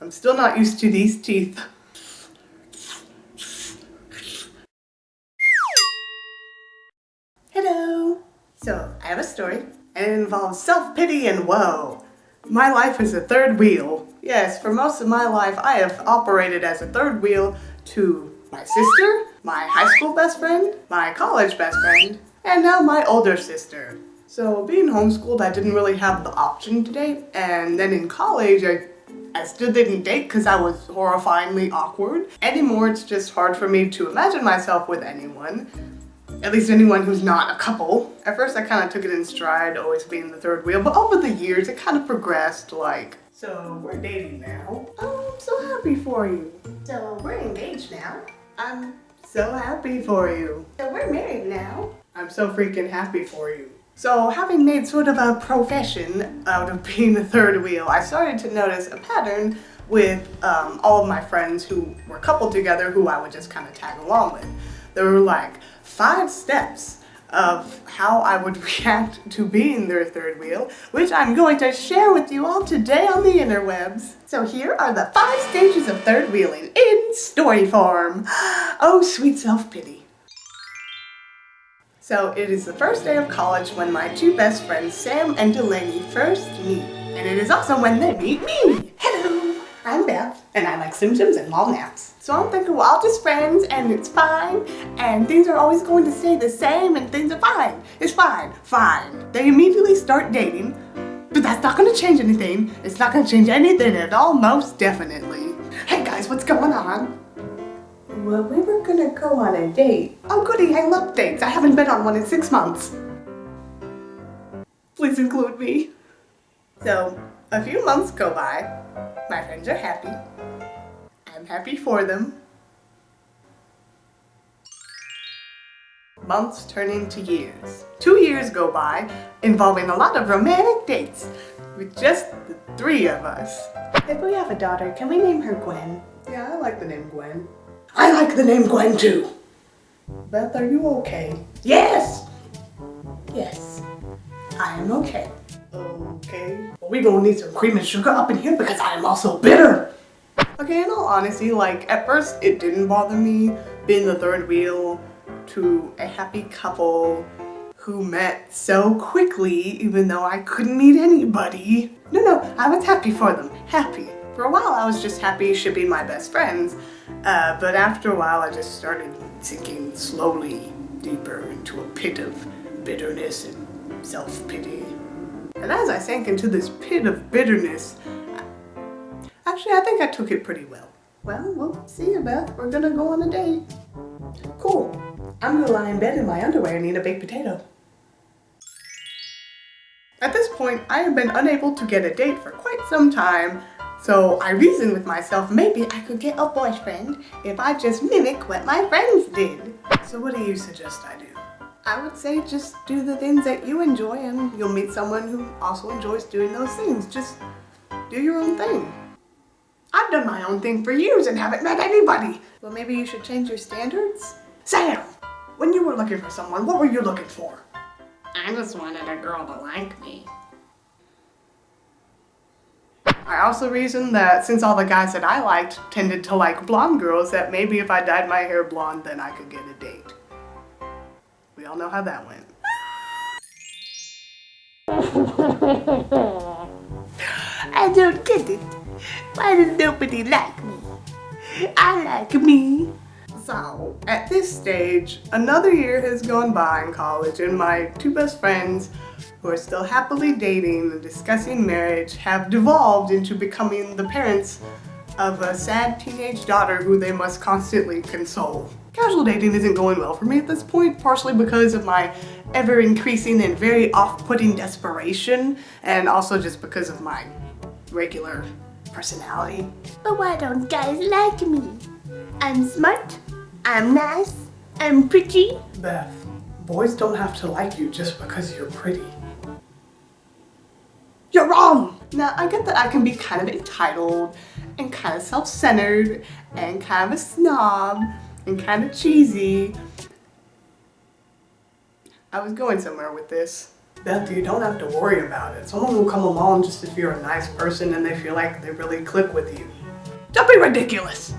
I'm still not used to these teeth. Hello! So, I have a story, and it involves self-pity and woe. My life is a third wheel. Yes, for most of my life, I have operated as a third wheel to my sister, my high school best friend, my college best friend, and now my older sister. So, being homeschooled, I didn't really have the option to date, and then in college, I still didn't date because I was horrifyingly awkward. Anymore, it's just hard for me to imagine myself with anyone. At least anyone who's not a couple. At first I kind of took it in stride, always being the third wheel, but over the years it kind of progressed like, so we're dating now. Oh, I'm so happy for you. So we're engaged now. I'm so happy for you. So we're married now. I'm so freaking happy for you. So having made sort of a profession out of being the third wheel, I started to notice a pattern with all of my friends who were coupled together who I would just kind of tag along with. There were like 5 steps of how I would react to being their third wheel, which I'm going to share with you all today on the interwebs. So here are the 5 stages of third wheeling in story form. Oh, sweet self-pity. So it is the first day of college when my 2 best friends, Sam and Delaney, first meet. And it is also when they meet me. Hello, I'm Beth, and I like Tsum Tsums and long naps. So I'm thinking we're all just friends, and it's fine, and things are always going to stay the same, and things are fine. It's fine, fine. They immediately start dating, but that's not going to change anything. It's not going to change anything at all, most definitely. Hey guys, what's going on? Well, we were gonna go on a date. Oh goody, I love dates. I haven't been on one in 6 months. Please include me. So, a few months go by. My friends are happy. I'm happy for them. Months turn into years. 2 years go by, involving a lot of romantic dates, with just the 3 of us. If we have a daughter, can we name her Gwen? Yeah, I like the name Gwen. I like the name Gwen too. Beth, are you okay? Yes! Yes, I am okay. Okay. Well, we gonna need some cream and sugar up in here because I am also bitter. Okay, in all honesty, like, at first it didn't bother me being the third wheel to a happy couple who met so quickly, even though I couldn't meet anybody. No, I was happy for them. Happy. For a while, I was just happy shipping my best friends, but after a while, I just started sinking slowly deeper into a pit of bitterness and self-pity. And as I sank into this pit of bitterness, actually, I think I took it pretty well. Well, we'll see you, Beth. We're gonna go on a date. Cool. I'm gonna lie in bed in my underwear and eat a baked potato. At this point, I have been unable to get a date for quite some time, so I reasoned with myself maybe I could get a boyfriend if I just mimic what my friends did. So what do you suggest I do? I would say just do the things that you enjoy and you'll meet someone who also enjoys doing those things. Just do your own thing. I've done my own thing for years and haven't met anybody. Well, maybe you should change your standards? Sam, when you were looking for someone, what were you looking for? I just wanted a girl to like me. I also reasoned that since all the guys that I liked tended to like blonde girls, that maybe if I dyed my hair blonde, then I could get a date. We all know how that went. I don't get it. Why does nobody like me? I like me. So, at this stage, another year has gone by in college and my 2 best friends, who are still happily dating and discussing marriage, have devolved into becoming the parents of a sad teenage daughter who they must constantly console. Casual dating isn't going well for me at this point, partially because of my ever-increasing and very off-putting desperation, and also just because of my regular personality. But why don't guys like me? I'm smart, I'm nice, I'm pretty. Beth, boys don't have to like you just because you're pretty. You're wrong! Now, I get that I can be kind of entitled and kind of self-centered and kind of a snob and kind of cheesy. I was going somewhere with this. Beth, you don't have to worry about it. Someone will come along just if you're a nice person and they feel like they really click with you. Don't be ridiculous.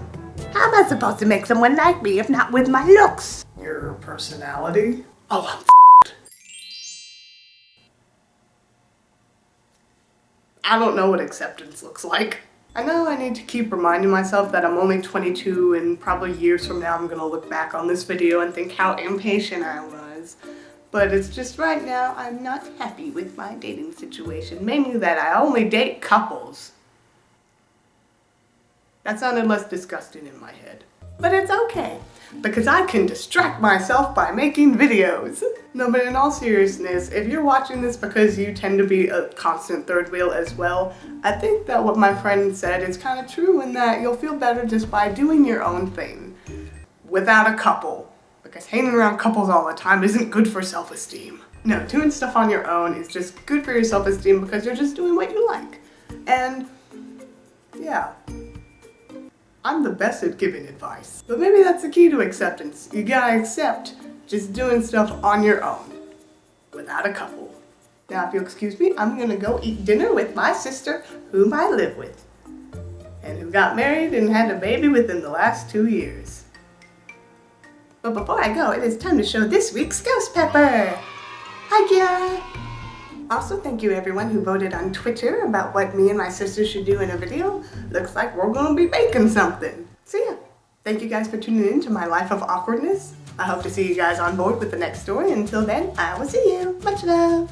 How am I supposed to make someone like me if not with my looks? Your personality? Oh, I'm I don't know what acceptance looks like. I know I need to keep reminding myself that I'm only 22 and probably years from now I'm gonna look back on this video and think how impatient I was. But it's just right now I'm not happy with my dating situation. Mainly that I only date couples. That sounded less disgusting in my head. But it's okay, because I can distract myself by making videos. No, but in all seriousness, if you're watching this because you tend to be a constant third wheel as well, I think that what my friend said is kind of true in that you'll feel better just by doing your own thing without a couple. Because hanging around couples all the time isn't good for self-esteem. No, doing stuff on your own is just good for your self-esteem because you're just doing what you like. And yeah. I'm the best at giving advice. But maybe that's the key to acceptance. You gotta accept just doing stuff on your own, without a couple. Now if you'll excuse me, I'm gonna go eat dinner with my sister, whom I live with, and who got married and had a baby within the last 2 years. But before I go, it is time to show this week's Ghost Pepper. Hi, Kiara. Also, thank you everyone who voted on Twitter about what me and my sister should do in a video. Looks like we're gonna be baking something. So yeah, thank you guys for tuning in to my life of awkwardness. I hope to see you guys on board with the next story. Until then, I will see you. Much love.